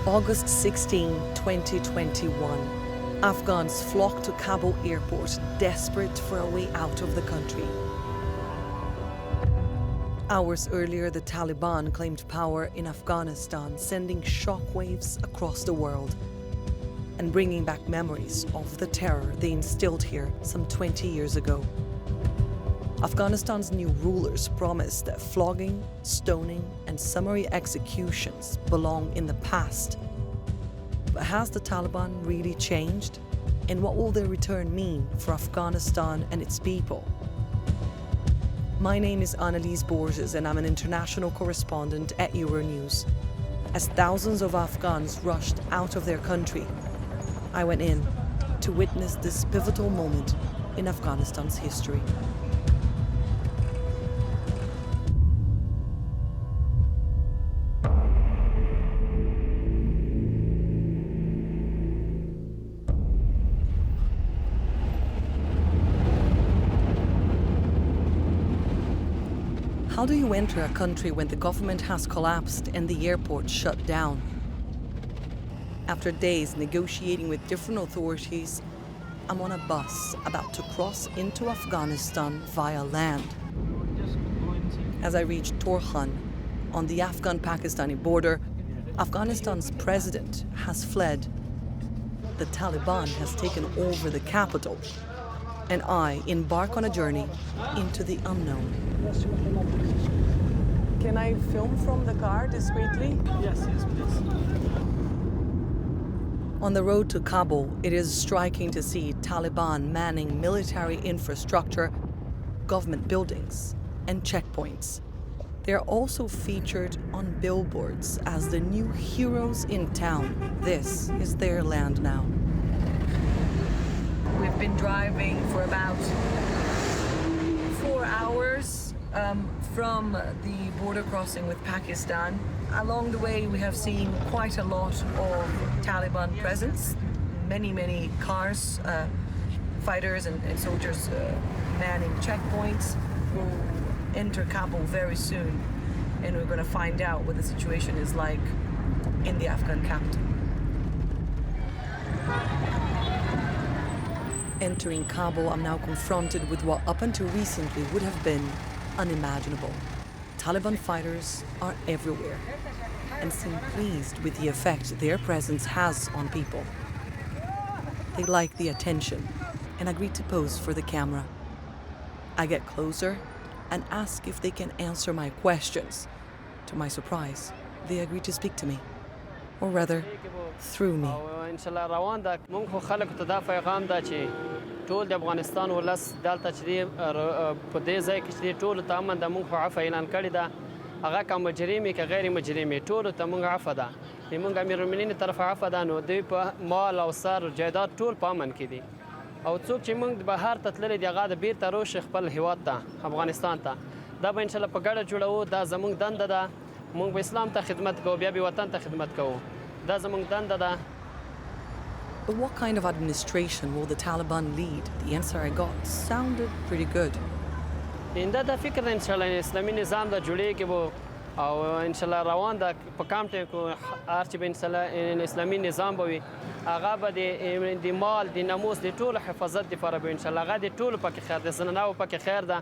August 16, 2021. Afghans flocked to Kabul airport, desperate for a way out of the country. Hours earlier, the Taliban claimed power in Afghanistan, sending shockwaves across the world and bringing back memories of the terror they instilled here some 20 years ago. Afghanistan's new rulers promised that flogging, stoning, and summary executions belong in the past. But has the Taliban really changed? And what will their return mean for Afghanistan and its people? My name is Annalise Borges, and I'm an international correspondent at Euronews. As thousands of Afghans rushed out of their country, I went in to witness this pivotal moment in Afghanistan's history. How do you enter a country when the government has collapsed and the airport shut down? After days negotiating with different authorities, I'm on a bus about to cross into Afghanistan via land. As I reach Torkhan, on the Afghan-Pakistani border, Afghanistan's president has fled. The Taliban has taken over the capital, and I embark on a journey into the unknown. Can I film from the car discreetly? Yes, please. On the road to Kabul, it is striking to see Taliban manning military infrastructure, government buildings, and checkpoints. They are also featured on billboards as the new heroes in town. This is their land now. We've been driving for about 4 hours from the border crossing with Pakistan. Along the way, we have seen quite a lot of Taliban presence. Many cars, fighters and soldiers manning checkpoints. We'll enter Kabul very soon, and we're going to find out what the situation is like in the Afghan capital. Entering Kabul, I'm now confronted with what up until recently would have been unimaginable. Taliban fighters are everywhere and seem pleased with the effect their presence has on people. They like the attention and agree to pose for the camera. I get closer and ask if they can answer my questions. To my surprise, they agree to speak to me, or rather, through me. ټول د افغانستان ولس دلته چې په دې ځای کې چې ټول ته امن د موږ په عفو اعلان کړی ده هغه که مجرمي که غیر مجرمي ټولو ته موږ عفو ده موږ امیرالمؤمنین طرفه عفو ده نو دوی په مال او سر جایداد ټول په امن کې دي او څوک چې موږ بهر ته تللی دي هغه د بیرته روشي خپل هیواد ته افغانستان ته دا به انشاءالله په ګډه جوړوو دا زموږ دنده ده موږ به اسلام ته خدمت کوو بیا به وطن ته خدمت کوو دا زموږ دنده ده. But what kind of administration will the Taliban lead? The answer I got sounded pretty good. اینده د فکر د انشاءالله اسلامي نظام د جوړېږي به او انشاءالله روان ده په کم ټایم کې هر چې به انشاءالله اسلامي نظام به وي هغه به د مال د ناموس د ټولو حفاظت دپاره به انشاءالله هغه د ټولو پکې خیر د زنانهو پکې خیر ده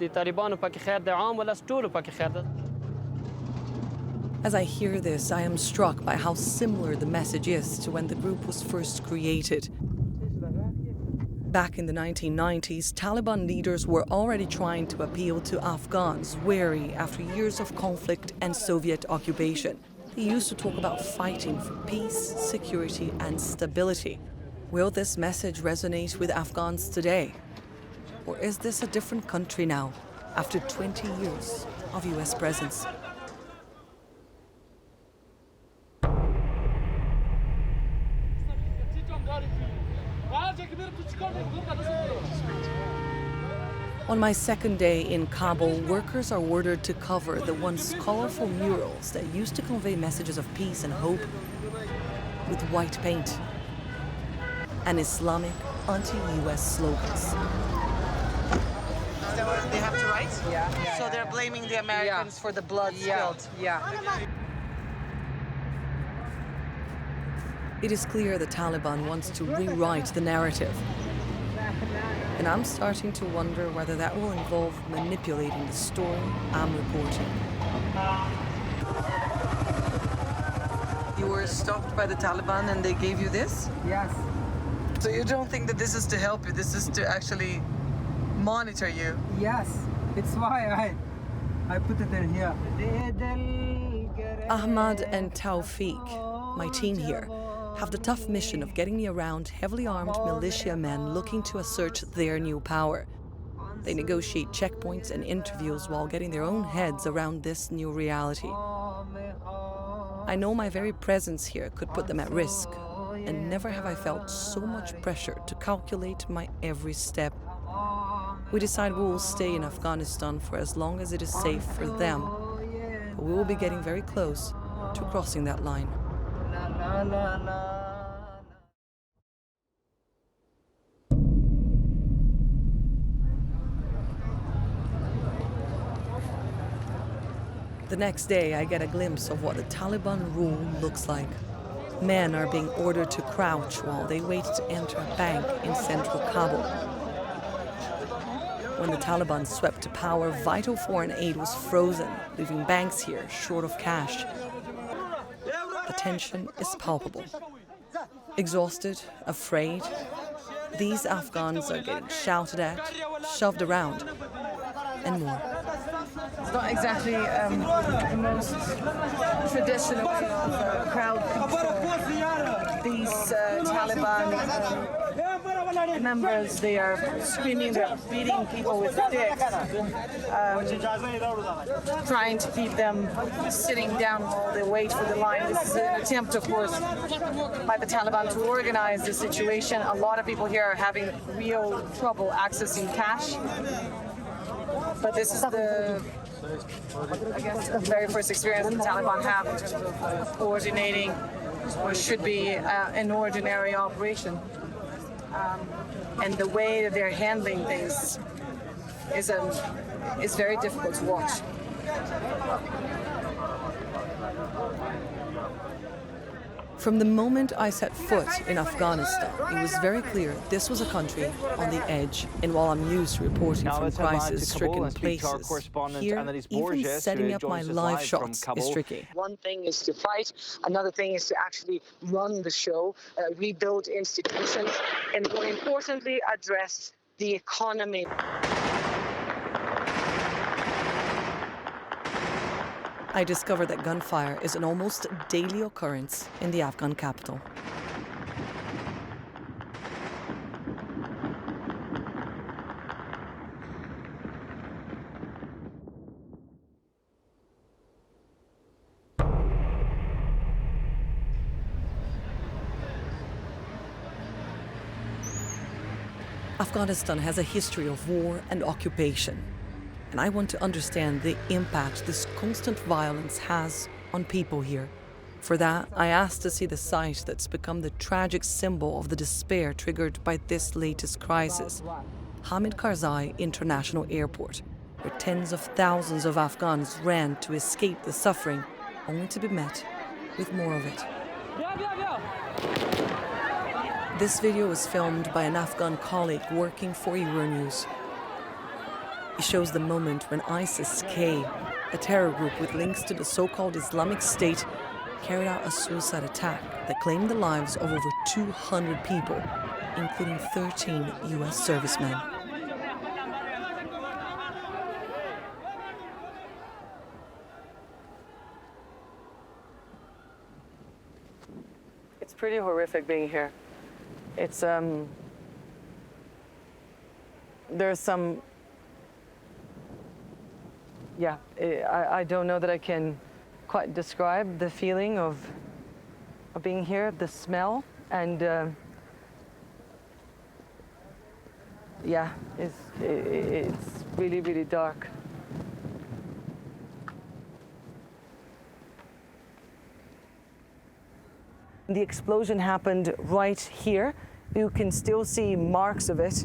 د طالبانو پکې خیر د عام ولس ټولو پکې خیر ده. As I hear this, I am struck by how similar the message is to when the group was first created. Back in the 1990s, Taliban leaders were already trying to appeal to Afghans weary after years of conflict and Soviet occupation. They used to talk about fighting for peace, security, and stability. Will this message resonate with Afghans today? Or is this a different country now, after 20 years of US presence? On my second day in Kabul, workers are ordered to cover the once colorful murals that used to convey messages of peace and hope with white paint and Islamic anti-US slogans. Is that what they have to write? Yeah. So they're blaming the Americans for the blood spilled. Yeah. It is clear the Taliban wants to rewrite the narrative. And I'm starting to wonder whether that will involve manipulating the story I'm reporting. You were stopped by the Taliban and they gave you this? Yes. So you don't think that this is to help you, this is to actually monitor you? Yes. It's why I put it in here. Ahmad and Tawfiq, my team here, have the tough mission of getting me around heavily armed militia men looking to assert their new power. They negotiate checkpoints and interviews while getting their own heads around this new reality. I know my very presence here could put them at risk, and never have I felt so much pressure to calculate my every step. We decide we will stay in Afghanistan for as long as it is safe for them, but we will be getting very close to crossing that line. The next day, I get a glimpse of what the Taliban rule looks like. Men are being ordered to crouch while they wait to enter a bank in central Kabul. When the Taliban swept to power, vital foreign aid was frozen, leaving banks here short of cash. The tension is palpable. Exhausted, afraid, these Afghans are getting shouted at, shoved around, and more. It's not exactly the most traditional way of crowd control. These Taliban members, they are screaming, they're beating people with sticks, trying to keep them sitting down while they wait for the line. This is an attempt, of course, by the Taliban to organize the situation. A lot of people here are having real trouble accessing cash. But this is the very first experience the Taliban have in terms of coordinating what should be an ordinary operation. And the way that they're handling things is very difficult to watch. From the moment I set foot in Afghanistan, it was very clear this was a country on the edge. And while I'm used to reporting from crisis-stricken places, here, even setting up my live shots is tricky. One thing is to fight, another thing is to actually run the show, rebuild institutions, and more importantly, address the economy. I discovered that gunfire is an almost daily occurrence in the Afghan capital. Afghanistan has a history of war and occupation. And I want to understand the impact this constant violence has on people here. For that, I asked to see the site that's become the tragic symbol of the despair triggered by this latest crisis, Hamid Karzai International Airport, where tens of thousands of Afghans ran to escape the suffering, only to be met with more of it. This video was filmed by an Afghan colleague working for Euronews. It shows the moment when ISIS-K, a terror group with links to the so-called Islamic State, carried out a suicide attack that claimed the lives of over 200 people, including 13 U.S. servicemen. It's pretty horrific being here. It's, there's some... Yeah, I don't know that I can quite describe the feeling of being here, the smell, and yeah, it's really, really dark. The explosion happened right here. You can still see marks of it,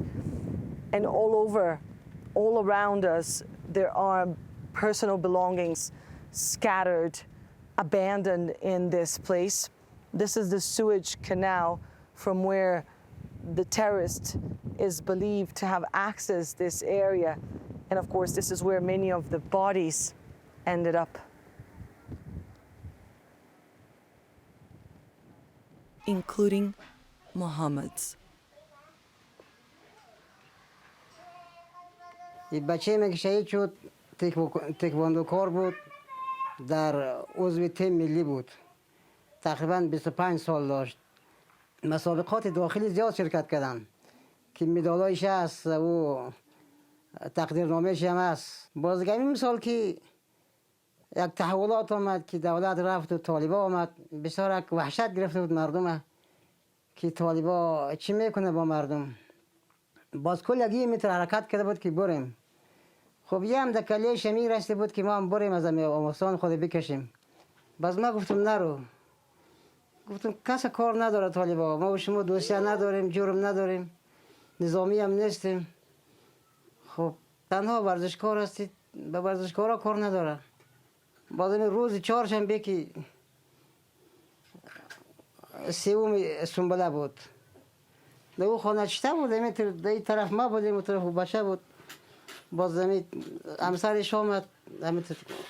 and all around us, there are personal belongings scattered, abandoned in this place. This is the sewage canal from where the terrorist is believed to have accessed this area. And of course, this is where many of the bodies ended up. Including Mohammed's. این بچه من که شهید شد تکواندوکار بود، در عضو تیم ملی بود، تقریبا 25 سال داشت. مسابقات داخلی زیاد شرکت کردن که مدالایش هست و تقدیرنامهش هم هست. بازگمی مثال که یک تحولات آمد که دولت رفت و طالبا آمد، بسیار یک وحشت گرفته بود مردم که طالبا چی میکنه با مردم. باز کل یکی متر حرکت کرده بود که بریم. خب یه هم دکلیه شمی رسته بود که ما هم بریم از افغانستان خود بکشیم. باز ما گفتم نرو. گفتم کس کار نداره طالبا، ما و شما دوسیه نداریم، جرم نداریم، نظامی هم نیستیم. خب تنها ورزشکار هستید، به ورزشکارا کار نداره. باز روز چهارشنبه که سوم سنبله بود، در او خانه چشته بود، در این طرف ما بودیم، اون طرف بچه بود. باز همسرش آمد،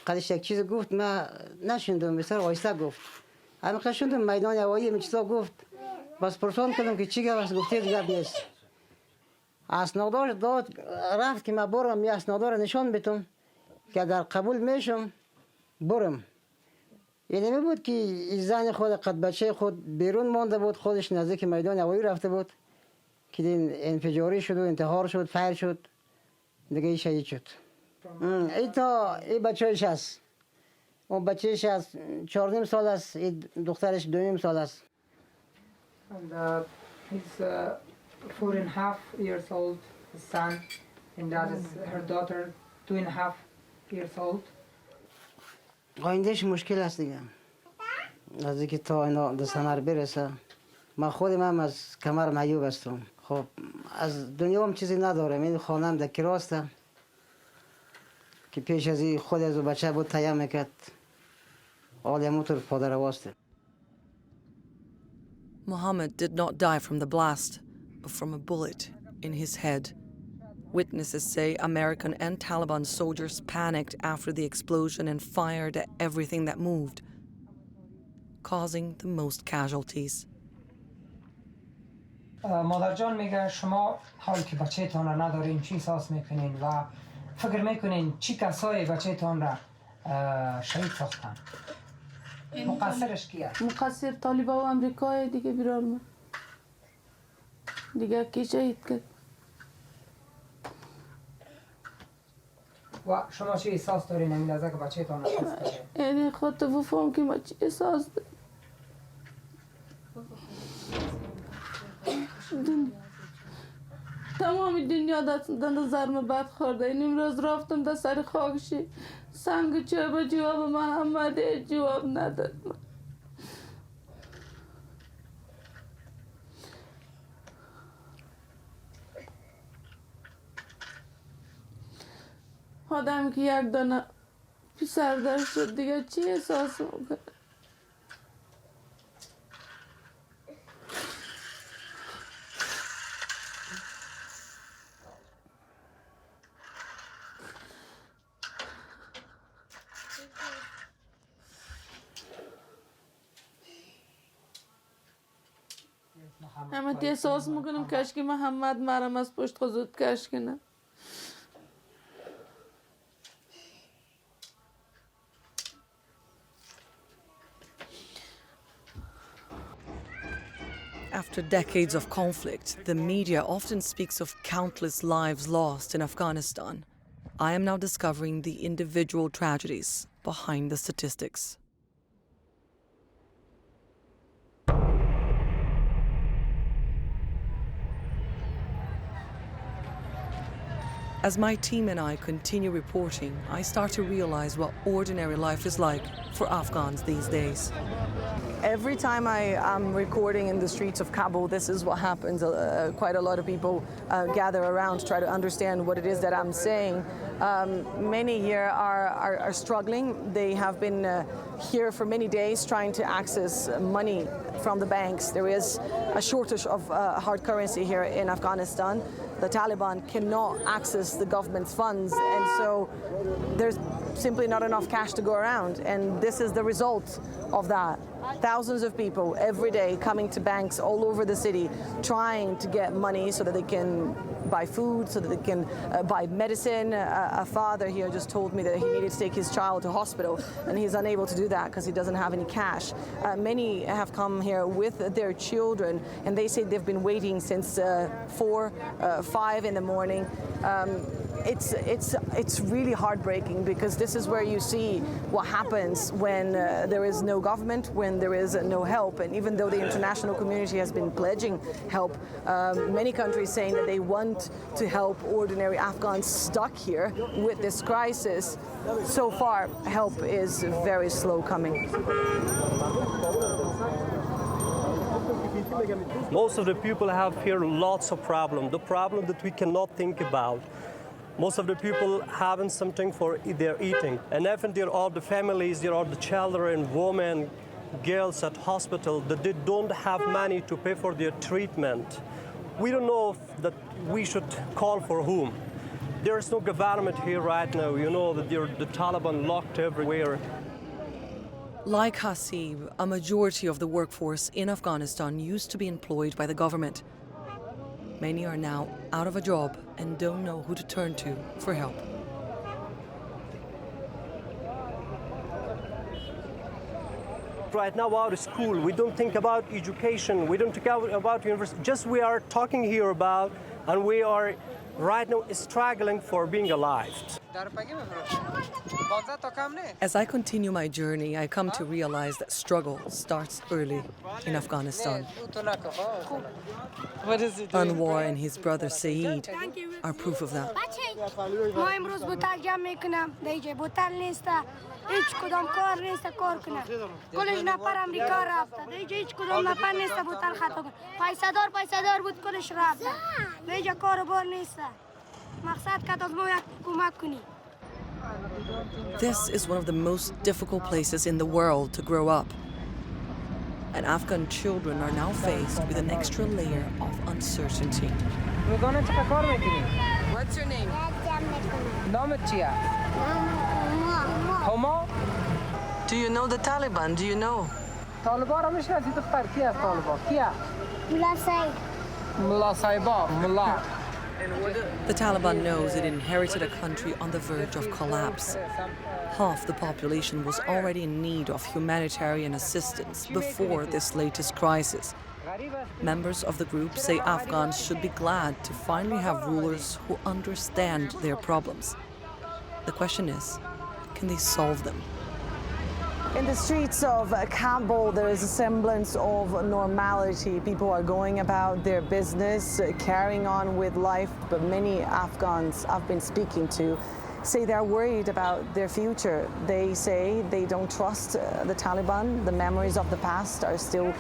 قدش یک چیز گفت، ما نشوندم، بسیار آهسته گفت. همه شوندم میدان هوایی می چیزا گفت. باز پرسان کردم که چی گفت، گفته دیگه نیست. اسنادار داد رفت که ما برم یه اسنادار نشان بدم که در قبول میشم برم. یعنی می بود که زن خود قد بچه خود بیرون مانده بود، خودش نزدیک میدان هوایی رفته بود که انفجاری شد و انتحار شد، فیر شد، دیگه شهید شد. این تا این بچهش هست، اون بچهش هست 14 سال است، این دخترش 2 سال است. And he's 4.5 years old, his son, and that is her daughter, 2.5 years old. آیندهش مشکل است دیگه. از اینکه تا اینا به ثمر برسه، من خودم هم از کمر معیوب هستم. خب از دنیا هم چیزی ندارم، این خانم در کراسته که پیش از این خود از بچه بود تیام میکرد، حال موتور پادر واسطه. Mohammed did not die from the blast, but from a bullet in his head. Witnesses say American and Taliban soldiers panicked after the explosion and fired at everything that moved, causing the most casualties. مادر جان میگه شما حال که بچه‌تان را ندارین چی احساس میکنین و فکر میکنین چی کسایی بچه‌تان را شهید ساختن؟ مقصرش کیه؟ مقصر طالبان و امریکای دیگه بیرار من دیگه کی شهید کرد. و شما چی احساس دارین این لحظه که بچه‌تان را ساخته؟ یعنی خودت بفهم که من چی احساس دارم. تمام دنیا دست ضرم بد خورده. این امروز رفتم در سر خاکشی سنگ چه به جواب محمد جواب نداد. آدم که یک دانه پسر در شد دیگه چی احساس میکنه؟ همه احساس میکنم کاش که محمد مرم از پشت خود کش کنه. After decades of conflict, the media often speaks of countless lives lost in Afghanistan. I am now discovering the individual tragedies behind the statistics. As my team and I continue reporting, I start to realize what ordinary life is like for Afghans these days. Every time I am recording in the streets of Kabul, this is what happens. Quite a lot of people gather around to try to understand what it is that I'm saying. Many here are struggling. They have been here for many days trying to access money from the banks. There is a shortage of hard currency here in Afghanistan. The Taliban cannot access the government's funds, and so there's simply not enough cash to go around, and this is the result of that. Thousands of people every day coming to banks all over the city trying to get money so that they can buy food, so that they can buy medicine. A father here just told me that he needed to take his child to hospital and he's unable to do that because he doesn't have any cash. Many have come here with their children and they say they've been waiting since 4, 5 in the morning. It's really heartbreaking because this is where you see what happens when there is no government, when there is no help. And even though the international community has been pledging help, many countries saying that they want to help ordinary Afghans stuck here with this crisis, so far help is very slow coming. Most of the people have here lots of problems, the problem that we cannot think about. Most of the people haven't something for their eating. And even there are the families, there are the children, women, girls at hospital that they don't have money to pay for their treatment. We don't know that we should call for whom. There is no government here right now. You know that the Taliban locked everywhere. Like Hasib, a majority of the workforce in Afghanistan used to be employed by the government. Many are now out of a job and don't know who to turn to for help. Right now out of school, we don't think about education, we don't think about university, just we are talking here about, and we are right now struggling for being alive. As I continue my journey, I come to realize that struggle starts early in Afghanistan. Anwar and his brother Saeed are proof of that. This is one of the most difficult places in the world to grow up. And Afghan children are now faced with an extra layer of uncertainty. What's your name? Homo? Do you know the Taliban? Do you know? Taliban مش ناسي تختار كيا طالبان كيا ملا صايبا ملا. The Taliban knows it inherited a country on the verge of collapse. Half the population was already in need of humanitarian assistance before this latest crisis. Members of the group say Afghans should be glad to finally have rulers who understand their problems. The question is, can they solve them? In the streets of Kabul, there is a semblance of normality. People are going about their business, carrying on with life, but many Afghans I've been speaking to say they're worried about their future. They say they don't trust the Taliban. The memories of the past are still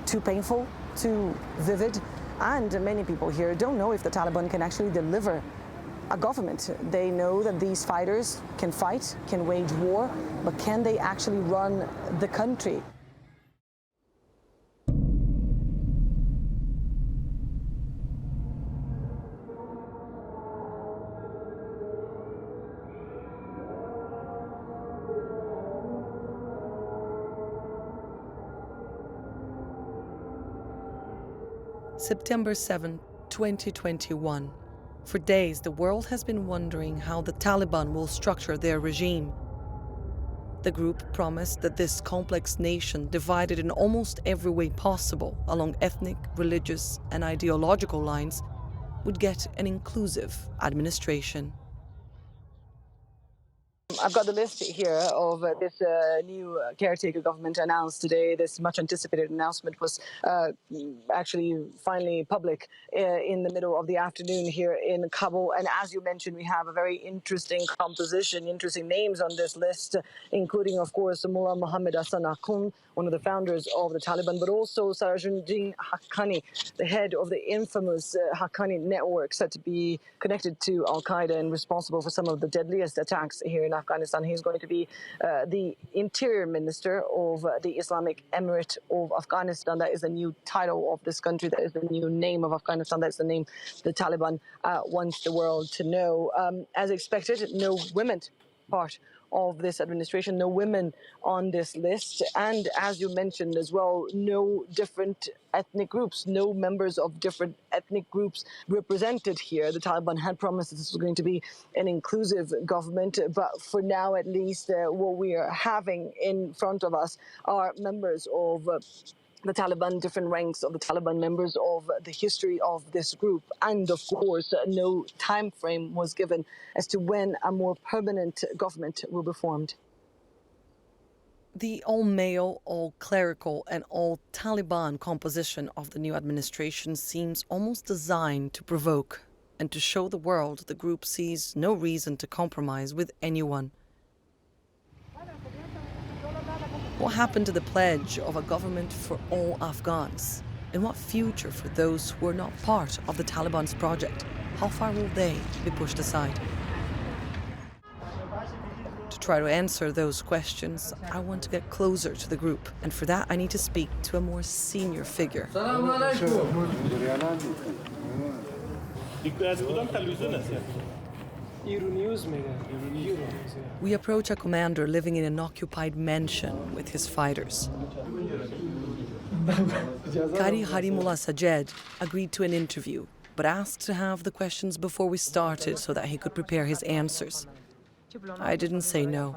too painful, too vivid, and many people here don't know if the Taliban can actually deliver a government. They know that these fighters can fight, can wage war, but can they actually run the country? September 7, 2021. For days, the world has been wondering how the Taliban will structure their regime. The group promised that this complex nation, divided in almost every way possible along ethnic, religious, and ideological lines, would get an inclusive administration. I've got the list here of this new caretaker government announced today. This much anticipated announcement was actually finally public in the middle of the afternoon here in Kabul. And as you mentioned, we have a very interesting composition, interesting names on this list, including, of course, Mullah Muhammad Hassan Akhund, one of the founders of the Taliban, but also Sirajuddin Haqqani, the head of the infamous Haqqani network, said to be connected to Al-Qaeda and responsible for some of the deadliest attacks here in Afghanistan. He's going to be the interior minister of the Islamic Emirate of Afghanistan. That is the new title of this country. That is the new name of Afghanistan. That's the name the Taliban wants the world to know. As expected, no women part of this administration, no women on this list, and as you mentioned as well, no different ethnic groups, no members of different ethnic groups represented here. The Taliban had promised that this was going to be an inclusive government, but for now at least what we are having in front of us are members of the Taliban, different ranks of the Taliban, members of the history of this group. And of course, no time frame was given as to when a more permanent government will be formed. The all-male, all-clerical and all-Taliban composition of the new administration seems almost designed to provoke and to show the world the group sees no reason to compromise with anyone. What happened to the pledge of a government for all Afghans? And what future for those who are not part of the Taliban's project? How far will they be pushed aside? To try to answer those questions, I want to get closer to the group, and for that I need to speak to a more senior figure. We approach a commander living in an occupied mansion with his fighters. Qari Harimullah Sajed agreed to an interview, but asked to have the questions before we started so that he could prepare his answers. I didn't say no.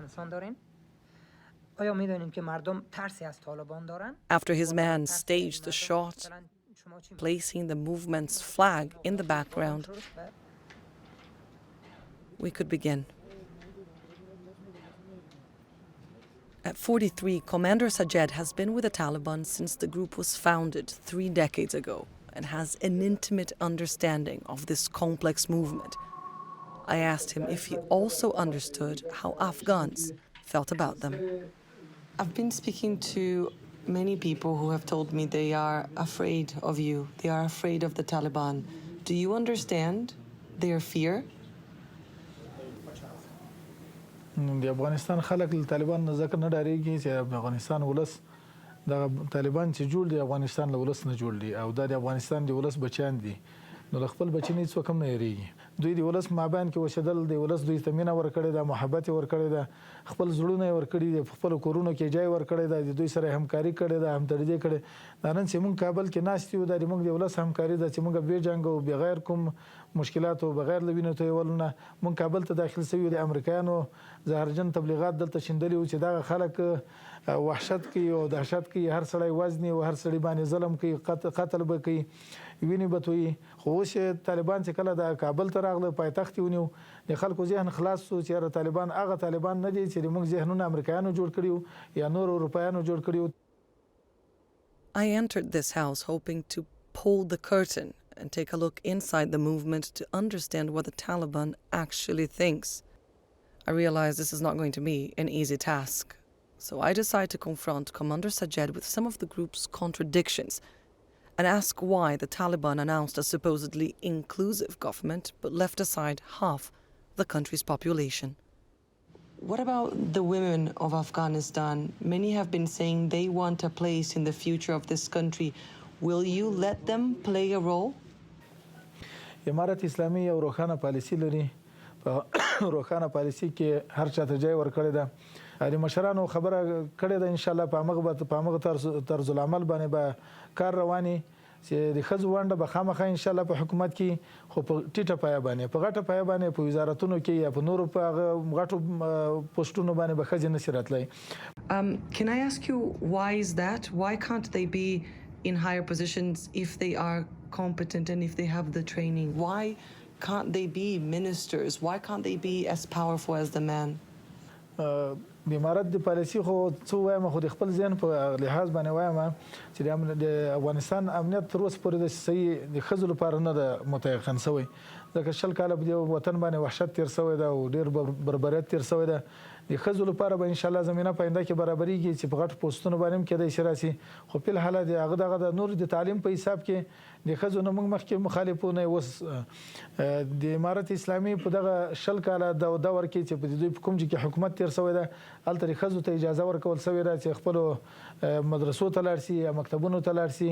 After his man staged the shot, placing the movement's flag in the background, we could begin. At 43, Commander Sajed has been with the Taliban since the group was founded 3 decades ago and has an intimate understanding of this complex movement. I asked him if he also understood how Afghans felt about them. I've been speaking to many people who have told me they are afraid of you. They are afraid of the Taliban. Do you understand their fear? د افغانستان خلک له طالبان نه ځکه نه ډارېږي چې افغانستان ولس د طالبان چې جوړ دی افغانستان له ولس نه جوړ دی او دا د افغانستان د ولس بچیان دي نو له خپل بچي نه هېڅوک هم نه یېرېږي دوی د ولس مابین کې اوسېدل د ولس دوی ته مینه ورکړې ده محبت یې ورکړې ده خپل زړونه یې ورکړي دي په خپلو کورونو کې ځای ورکړی ده د دوی سره همکاري کړې ده همدردي یې کړې دا نن چې موږ کابل کې ناست یو دا د موږ د ولس همکاري ده چې موږ بې جنګ او بغیر کوم مشکلات او بغیر له وینو تویولو نه موږ کابل ته داخل سوي یو د امریکایانو زهرجن تبلیغات دلته شیندلي وو چې دغه خلک وحشت کوي او دهشت کوي هر سړی وزني او هر سړی باندې ظلم کوي قتل به کوي وینې به تویي خو اوس یې طالبان چې کله د کابل ته راغله پایتخت یې ونیو د خلکو ذهن خلاص شو چې یاره طالبان هغه طالبان نه دي چې موږ ذهنونه امریکایانو جوړ کړي وو یا نور اروپایانو جوړ کړي وو. I entered this house hoping to pull the curtain and take a look inside the movement to understand what the Taliban actually thinks. I realize this is not going to be an easy task, so I decide to confront Commander Sajed with some of the group's contradictions and ask why the Taliban announced a supposedly inclusive government but left aside half the country's population. What about the women of Afghanistan? Many have been saying they want a place in the future of this country. Will you let them play a role? امارت اسلامي یو روښانه پالیسي لري په روښانه پالیسي کې هر چاته ځای ورکړی ده د مشرانو خبره کړې ده انشاءالله په همغه طرز العمل باندې به کار رواني چې د ښځو ونډه به خامخا انشاءالله په حکومت کې خو په ټیټه پایه باندې په غټه پایه باندې په وزارتونو کې یا په نورو په هغه غټو پوسټونو باندې به ښځې نشي راتلی. Can I ask you why is that? Why can't they be in higher positions if they are competent and if they have the training? Why can't they be ministers? Why can't they be as powerful as the man? د امارت د پالیسي خو څه وایم خو د خپل ذهن په لحاظ باندې وایم چې د افغانستان امنیت تر اوسه پورې د صحیح د ښځو لپاره نه ده متيقن شوی ځکه 20 کاله په دې وطن باندې وحشت تیر شوی ده او ډېر بربریت تیر شوی ده د ښځو لپاره به انشاءالله زمینه په آینده کې برابرېږي چې په غټو پوسټونو باندې هم کېدای شي راسي خو په الحال د هغه دغه د نور د تعلیم په حساب کې د ښځو نه موږ مخکې مخالفونه اوس د امارت اسلامي په دغه 20 کاله د دور کې چې په دوی په کوم چې حکومت تیر شوی ده هلته د ښځو ته اجازه ورکول شوې ده چې خپلو مدرسو ته لاړ شي یا مکتبونو ته لاړ شي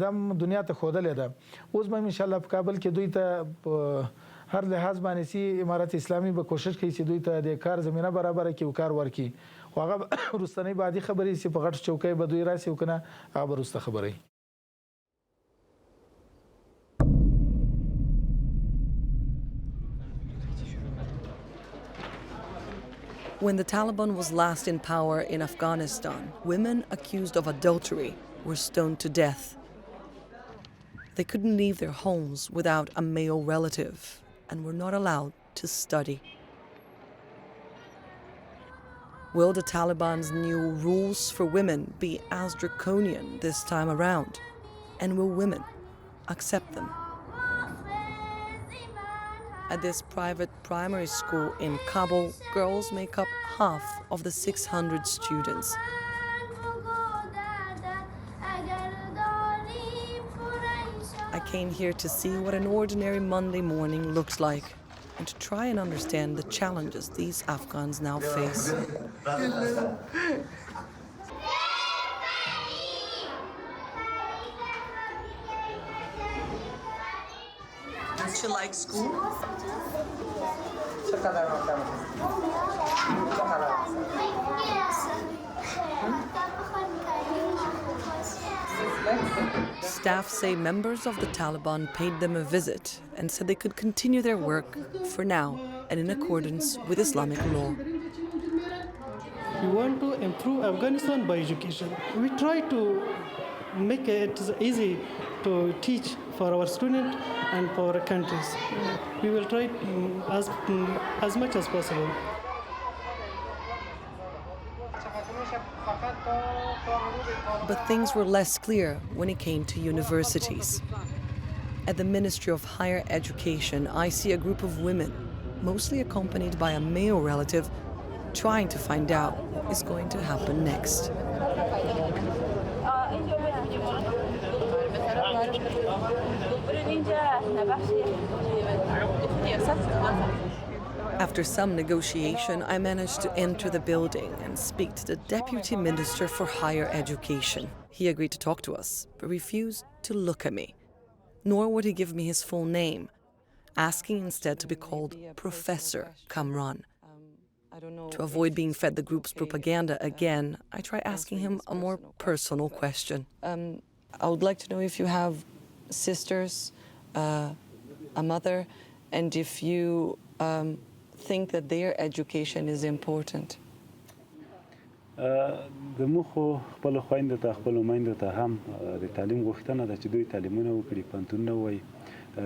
دا دنیا ته ښودلې ده اوس به انشاءالله په کابل کې دوی ته هر لحاظ باندې سي امارت اسلامي به کوشش کوي چې دوی ته د کار زمینه برابره کړي او کار ورکړي خو هغه وروستنۍ بعدي خبرې چې په غټو چوکۍ به دوی راسي او که نه هغه به وروسته خبرې When the Taliban was last in power in Afghanistan, women accused of adultery were stoned to death. They couldn't leave their homes without a male relative and were not allowed to study. Will the Taliban's new rules for women be as draconian this time around? And will women accept them? At this private primary school in Kabul, girls make up half of the 600 students. I came here to see what an ordinary Monday morning looks like and to try and understand the challenges these Afghans now face. Does she like school? Staff say members of the Taliban paid them a visit and said they could continue their work for now and in accordance with Islamic law. We want to improve Afghanistan by education. We try to make it easy to teach for our students and for our countries. We will try as much as possible. But things were less clear when it came to universities. At the Ministry of Higher Education, I see a group of women, mostly accompanied by a male relative, trying to find out what is going to happen next. After some negotiation, I managed to enter the building and speak to the Deputy Minister for Higher Education. He agreed to talk to us, but refused to look at me. Nor would he give me his full name, asking instead to be called Professor Kamran. To avoid being fed the group's propaganda again, I try asking him a more personal question. I would like to know if you have sisters, a mother, and if you think that their education is important. د مخو خپل خويندو ته خپل میندو ته هم د تعلیم غوښتنه ده چې دوی تعلیمونه وکړي پانتونونه وای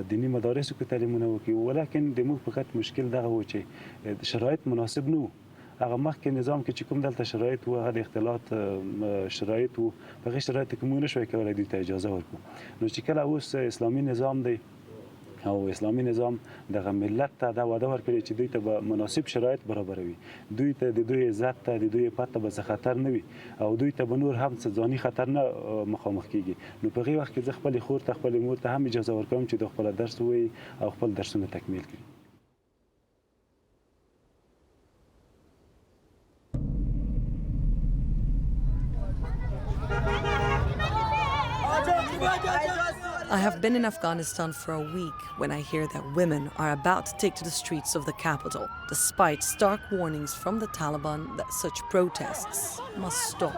دینی مدارسو کې تعلیمونه وکړي ولیکن د مخ فقط مشکل دغه و چې شرایط مناسب نه هغه مخکې نظام کې چې کوم دلته شرایط و هغه اختلاط شرایط و هغه شرایط کې موږ نشو کولای دوی ته اجازه ورکړو نو چې کله اوس اسلامي نظام دی او اسلامي نظام دغه ملت ته دا وعده ورکړي چې دوی ته به مناسب شرایط برابروي دوی ته د دوی عزت ته د دوی پته به خطر نه وي او دوی ته به نور هم څه ځاني خطر نه مخامخ کیږي نو په هغه وخت کې زه خپل خور ته خپل مور ته هم اجازه ورکوم چې د خپل درس وي او خپل درسونه تکمیل کړي I have been in Afghanistan for a week when I hear that women are about to take to the streets of the capital, despite stark warnings from the Taliban that such protests must stop.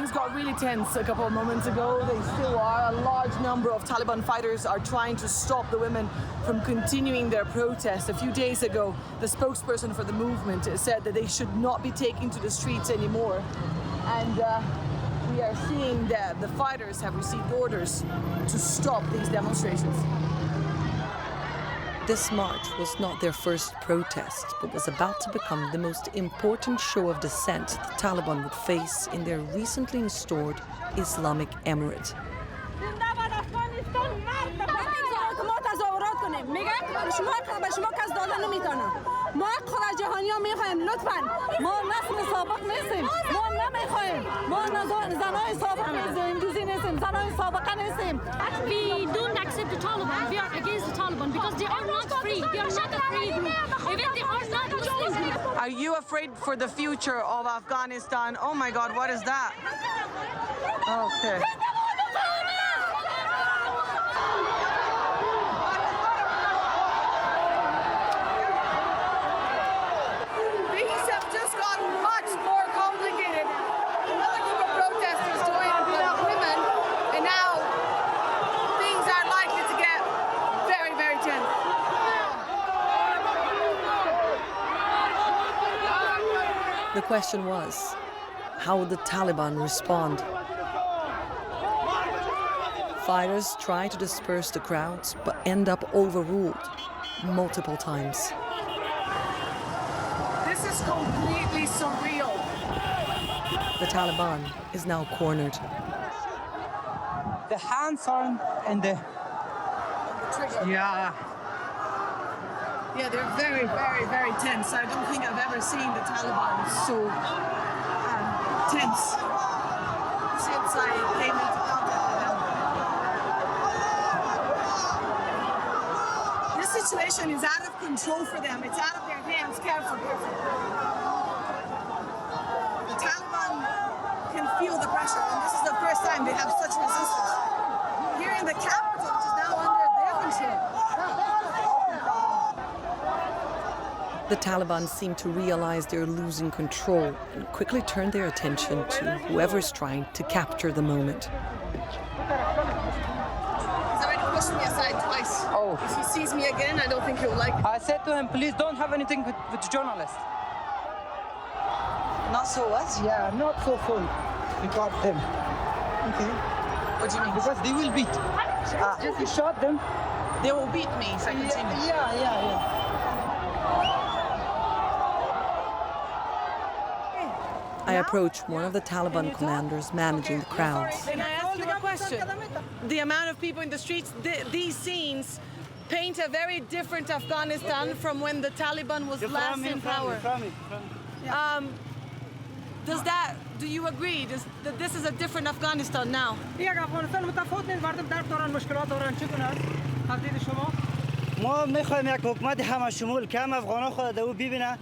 things got really tense a couple of moments ago. They still are. A large number of Taliban fighters are trying to stop the women from continuing their protest. A few days ago, the spokesperson for the movement said that they should not be taken to the streets anymore. And we are seeing that the fighters have received orders to stop these demonstrations. This march was not their first protest, but was about to become the most important show of dissent the Taliban would face in their recently installed Islamic emirate. ما خدا جهانی ها میخوایم لطفاً ما نسل سابق نیستیم ما نمیخوایم ما زنای سابق نیستیم دوزی نیستیم زنای سابقه نیستیم. We don't accept the Taliban. We are against the Taliban because they are not free. They are not a free group. Even they are not Muslims. Are you afraid for the future of Afghanistan? Oh my God, what is that? Okay. The question was, how would the Taliban respond? Fighters try to disperse the crowds, but end up overruled multiple times. This is completely surreal. The Taliban is now cornered. The hands are in the trigger. Yeah. Yeah, they're very, very, very tense. I don't think I've ever seen the Taliban so tense since I came into contact with them. This situation is out of control for them. It's out of their hands. Careful, careful. The Taliban can feel the pressure, and this is the first time they have such resistance. Here in the capital, which is now under their control. The Taliban seem to realize they're losing control and quickly turn their attention to whoever's trying to capture the moment. He's already pushed me aside twice. Oh. If he sees me again, I don't think he'll like it. I said to him, please don't have anything with journalists. Not so what? Yeah, not so full. We got them. Okay. What do you mean? Because they will beat. Just you shot them. They will beat me if I continue. Yeah. I approach one of the Taliban commanders managing the crowds. Can I ask you a question? The amount of people in the streets, these scenes paint a very different Afghanistan from when the Taliban was last in power. Do you agree that this is a different Afghanistan now? ما میخوایم یک حکومت همه شمول که هم افغانان خود دو ببینه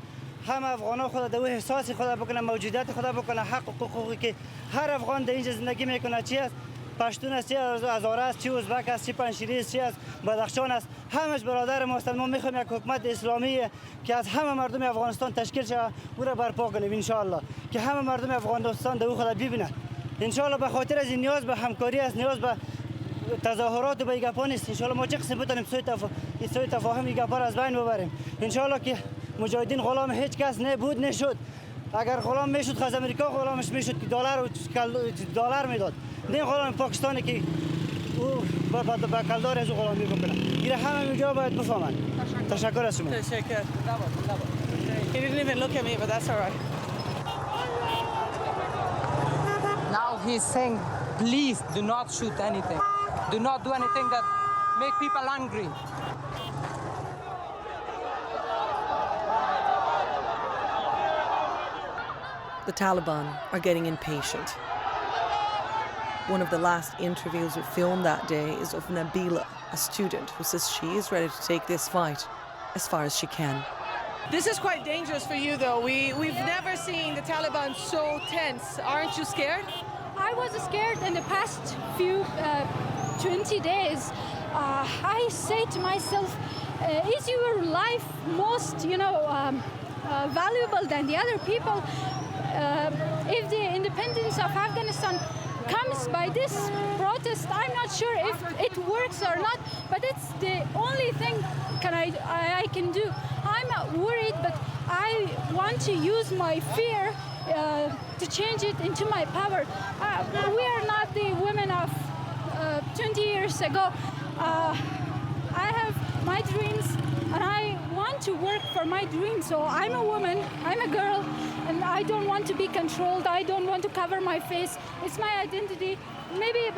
هم افغانان خود دو احساس خود بکنه موجودیت خود بکنه حق و حقوقی که هر افغان در اینجا زندگی میکنه چی است پشتون است چی هزاره است چی ازبک است چی پنشیری است چی از بدخشان است همش برادر ما هستند ما میخوایم یک حکومت اسلامی که از همه مردم افغانستان تشکیل شود او را برپا کنیم ان شاء الله که همه مردم افغانستان دو خود ببینن ان شاء الله به خاطر از نیاز به همکاری است نیاز به تظاهرات و به گپا نیست ان شاء الله ما چه قسم بتونیم سوی تفاهم گپا را از بین ببریم ان شاء الله که مجاهدین غلام هیچ کس نبود نشد اگر غلام میشد خاص امریکا غلامش میشد که دلار میداد نه غلام پاکستانی که او با کلدار از غلامی بکنه این همه اینجا باید بفهمن تشکر از شما تشکر He didn't even look at me, but that's all right. Now he's saying, please do not shoot anything. Do not do anything that make people angry. The Taliban are getting impatient. One of the last interviews we filmed that day is of Nabila, a student who says she is ready to take this fight as far as she can. This is quite dangerous for you, though. We've never seen the Taliban so tense. Aren't you scared? I was scared in the past few 20 days. I say to myself, is your life most, valuable than the other people? if the independence of Afghanistan comes by this protest, I'm not sure if it works or not, but it's the only thing I can do. I'm worried, but I want to use my fear to change it into my power. We are not the women of 20 years ago. I have my dreams and I want to work for my dreams. So I'm a woman, I'm a girl, and I don't want to be controlled. I don't want to cover my face. It's my identity. Maybe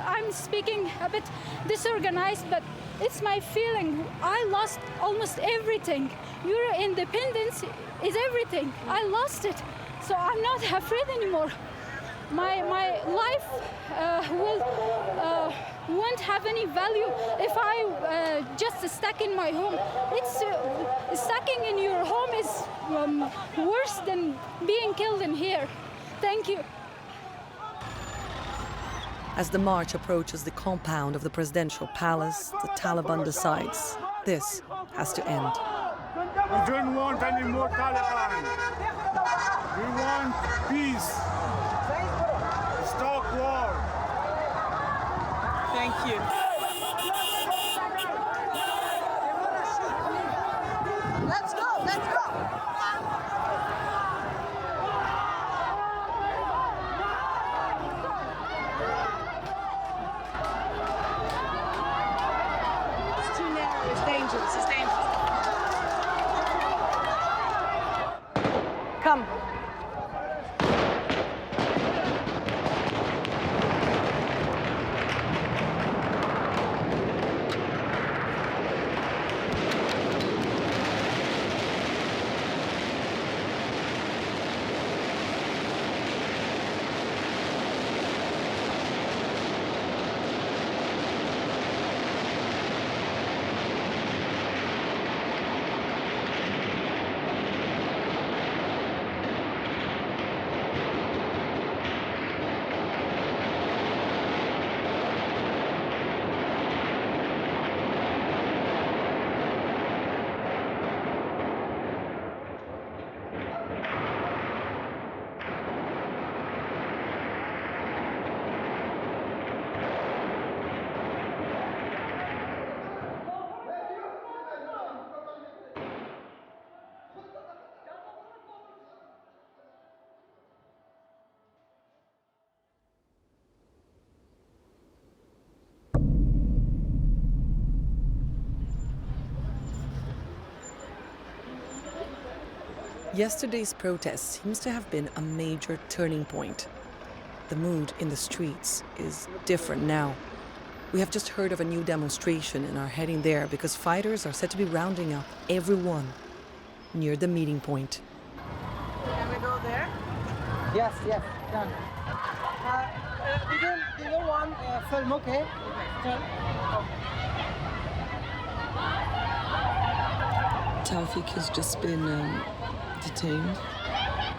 I'm speaking a bit disorganized, but it's my feeling. I lost almost everything. Your independence is everything. I lost it. So I'm not afraid anymore. My life won't have any value if I just stuck in my home. It's stucking in your home is worse than being killed in here. Thank you. As the march approaches the compound of the presidential palace, the Taliban decides this has to end. We don't want any more Taliban. We want peace. Stop war. Thank you. Let's go, let's go. It's too narrow, it's dangerous, it's dangerous. Come. Yesterday's protest seems to have been a major turning point. The mood in the streets is different now. We have just heard of a new demonstration and are heading there because fighters are said to be rounding up everyone near the meeting point. Can we go there? Yes, yes, done. We don't want film, okay? Taufik has just been detained.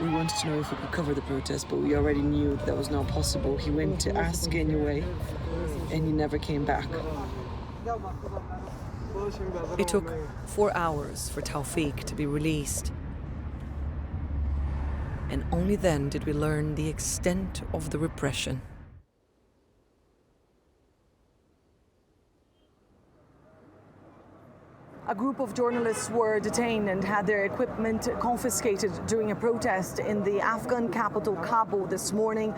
We wanted to know if we could cover the protest, but we already knew that was not possible. He went to ask anyway, and he never came back. It took 4 hours for Taufik to be released. And only then did we learn the extent of the repression. A group of journalists were detained and had their equipment confiscated during a protest in the Afghan capital Kabul this morning.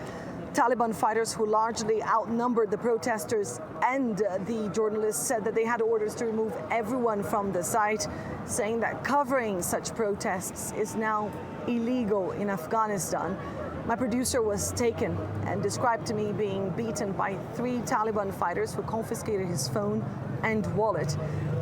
Taliban fighters who largely outnumbered the protesters and the journalists said that they had orders to remove everyone from the site, saying that covering such protests is now illegal in Afghanistan. My producer was taken and described to me being beaten by 3 Taliban fighters who confiscated his phone and wallet.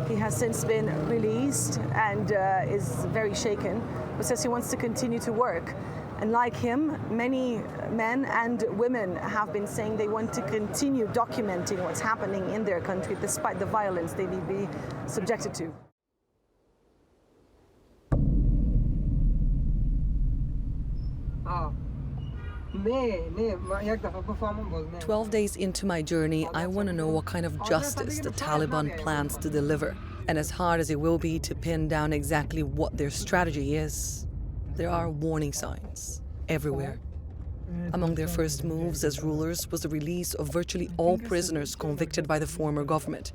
He has since been released and is very shaken, but says he wants to continue to work. And like him, many men and women have been saying they want to continue documenting what's happening in their country despite the violence they may be subjected to. 12 days into my journey, I want to know what kind of justice the Taliban plans to deliver. And as hard as it will be to pin down exactly what their strategy is, there are warning signs everywhere. Among their first moves as rulers was the release of virtually all prisoners convicted by the former government.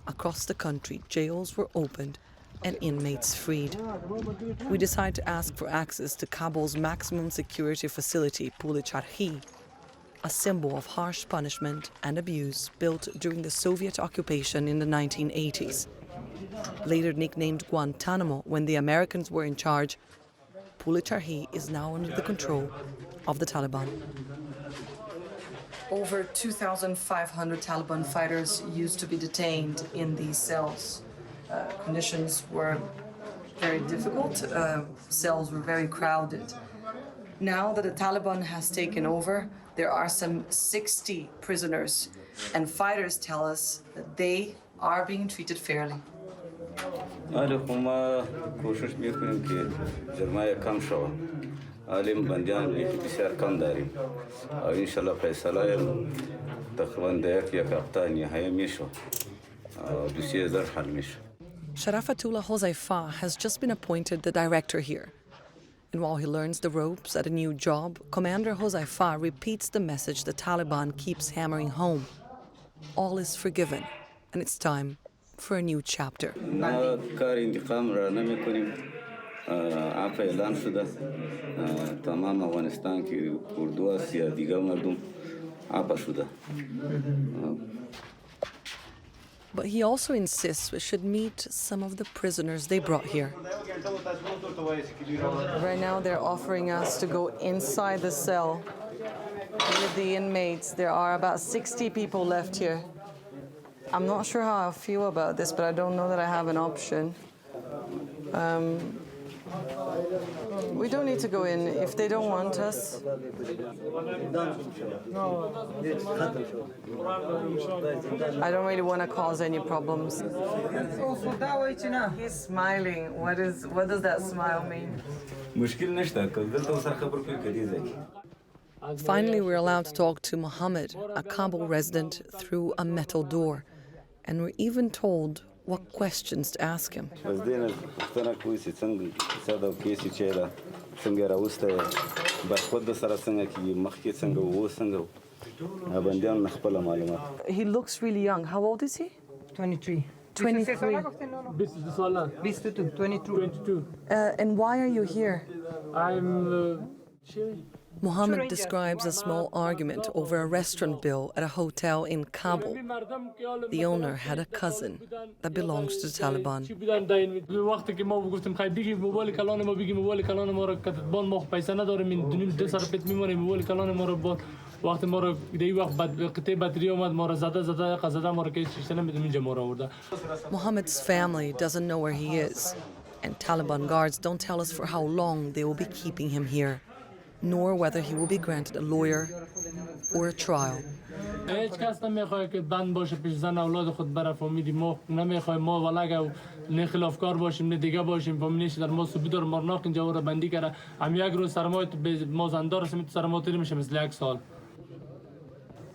Across the country, jails were opened and inmates freed. We decided to ask for access to Kabul's maximum security facility, Charhi, a symbol of harsh punishment and abuse built during the Soviet occupation in the 1980s. Later nicknamed Guantanamo when the Americans were in charge, Charhi is now under the control of the Taliban. Over 2,500 Taliban fighters used to be detained in these cells. Conditions were very difficult. Cells were very crowded. Now that the Taliban has taken over, there are some 60 prisoners, and fighters tell us that they are being treated fairly. Sharafatullah Hozaifa has just been appointed the director here. And while he learns the ropes at a new job, Commander Hozaifa repeats the message the Taliban keeps hammering home. All is forgiven, and it's time for a new chapter. But he also insists we should meet some of the prisoners they brought here. Right now they're offering us to go inside the cell with the inmates. There are about 60 people left here. I'm not sure how I feel about this, but I don't know that I have an option. We don't need to go in if they don't want us. I don't really want to cause any problems. He's smiling. What does that smile mean? Finally, we're allowed to talk to Mohammed, a Kabul resident, through a metal door. And we're even told what questions to ask him. He looks really young. How old is he? 23. 23. 22. And why are you here? I'm Mohammed describes a small argument over a restaurant bill at a hotel in Kabul. The owner had a cousin that belongs to the Taliban. Mohammed's family doesn't know where he is, and Taliban guards don't tell us for how long they will be keeping him here, nor whether he will be granted a lawyer or a trial.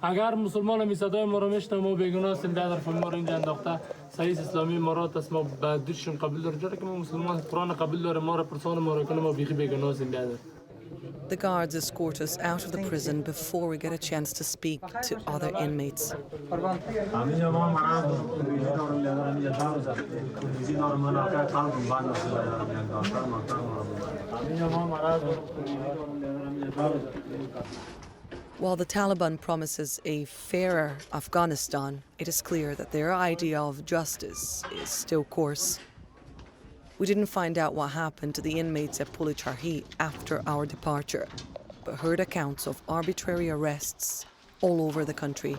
اگر مسلمان می صدای ما رو میشنم ما بیگناه هستیم در فیلم ما رو اینجا انداخته سعید اسلامی مراد است ما به درشون قبول داره جوری که ما مسلمان قرآن قبول داره ما رو پرسان ما رو کنه ما بیخی بیگناه هستیم بیادر. The guards escort us out of the prison before we get a chance to speak to other inmates. While the Taliban promises a fairer Afghanistan, it is clear that their idea of justice is still coarse. We didn't find out what happened to the inmates at Charhi after our departure, but heard accounts of arbitrary arrests all over the country.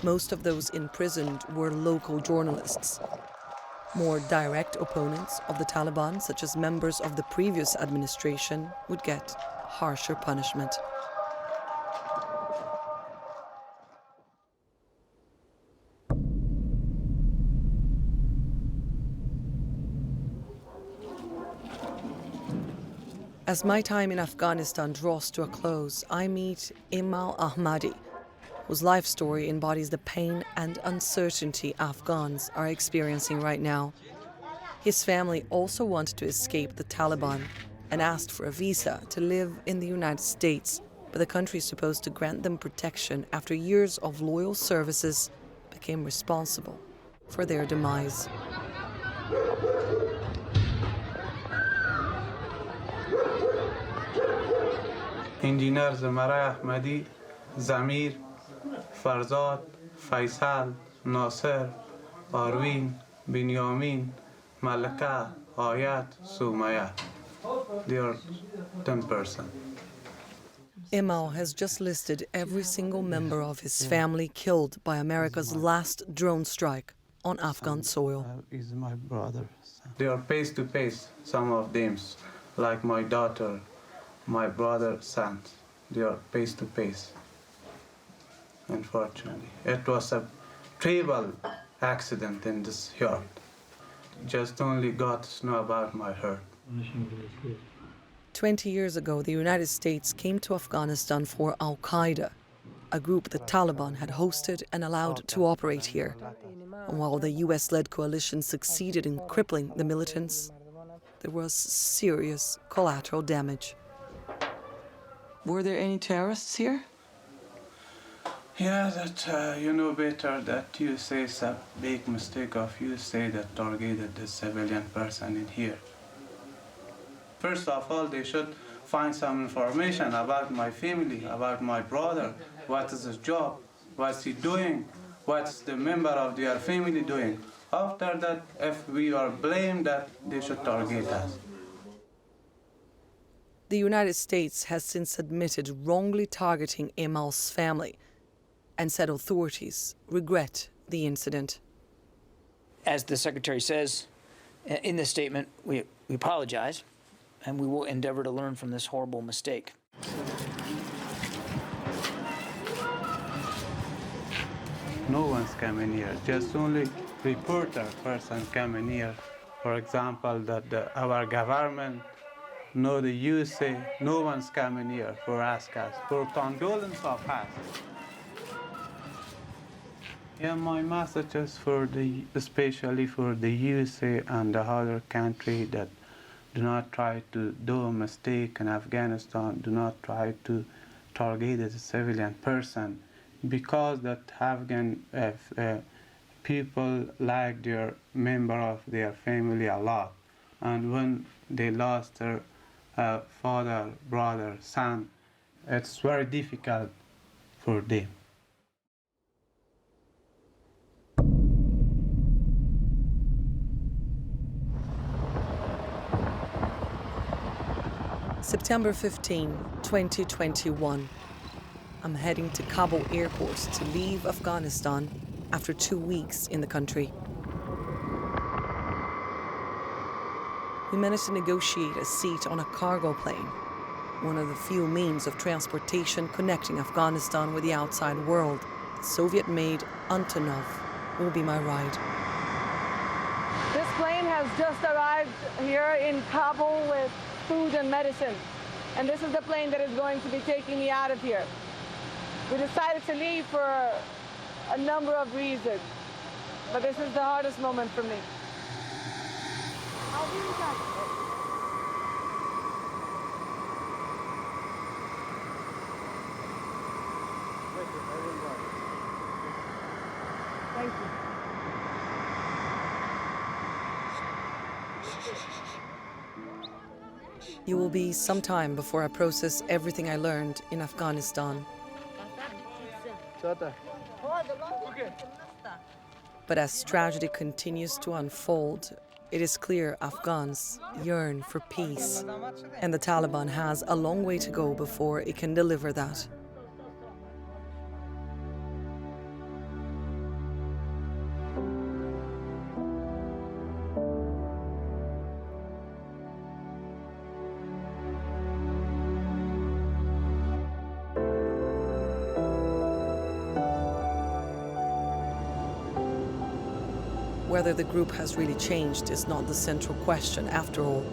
Most of those imprisoned were local journalists. More direct opponents of the Taliban, such as members of the previous administration, would get harsher punishment. As my time in Afghanistan draws to a close, I meet Imal Ahmadi, whose life story embodies the pain and uncertainty Afghans are experiencing right now. His family also wanted to escape the Taliban, and asked for a visa to live in the United States, but the country supposed to grant them protection after years of loyal services became responsible for their demise. انجینر زمره احمدی، زمیر، فرزاد، فیصل، ناصر، آروین، بنیامین، ملکه، آیت، سومایه. They are 10%. Imal has just listed every single member of his family killed by America's last drone strike on Afghan soil. Is my brother. They are face to face, some of them, like my daughter, my brother's sons. They are face to face. Unfortunately, it was a terrible accident in this yard. Just only God knows about my hurt. 20 years ago, the United States came to Afghanistan for Al-Qaeda, a group the Taliban had hosted and allowed to operate here. And while the US-led coalition succeeded in crippling the militants, there was serious collateral damage. Were there any terrorists here? Yeah, that you know better that you say it's a big mistake of you say that targeted the civilian person in here. First of all, they should find some information about my family, about my brother, what is his job, what's he doing, what's the member of their family doing. After that, if we are blamed that, they should target us. The United States has since admitted wrongly targeting Imal's family and said authorities regret the incident. As the Secretary says in this statement, we apologize and we will endeavor to learn from this horrible mistake. No one's coming here, just only reporter person coming here. For example, that our government, no the USA, no one's coming here for ask us, for condolence of us. Yeah, my message is for especially for the USA and the other country that do not try to do a mistake in Afghanistan, do not try to target a civilian person, because that Afghan people like their member of their family a lot. And when they lost their father, brother, son, it's very difficult for them. September 15, 2021. I'm heading to Kabul airport to leave Afghanistan after 2 weeks in the country. We managed to negotiate a seat on a cargo plane, one of the few means of transportation connecting Afghanistan with the outside world. Soviet-made Antonov will be my ride. This plane has just arrived here in Kabul with food and medicine. And this is the plane that is going to be taking me out of here. We decided to leave for a number of reasons, but this is the hardest moment for me. Thank you. It will be some time before I process everything I learned in Afghanistan. But as tragedy continues to unfold, it is clear Afghans yearn for peace, and the Taliban has a long way to go before it can deliver that. Whether the group has really changed is not the central question after all.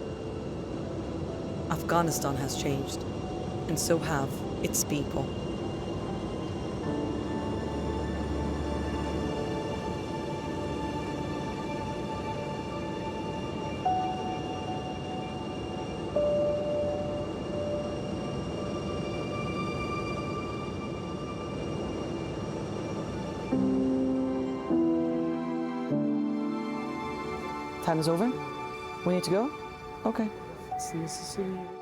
Afghanistan has changed, and so have its people. Time is over? We need to go? Okay. See you soon.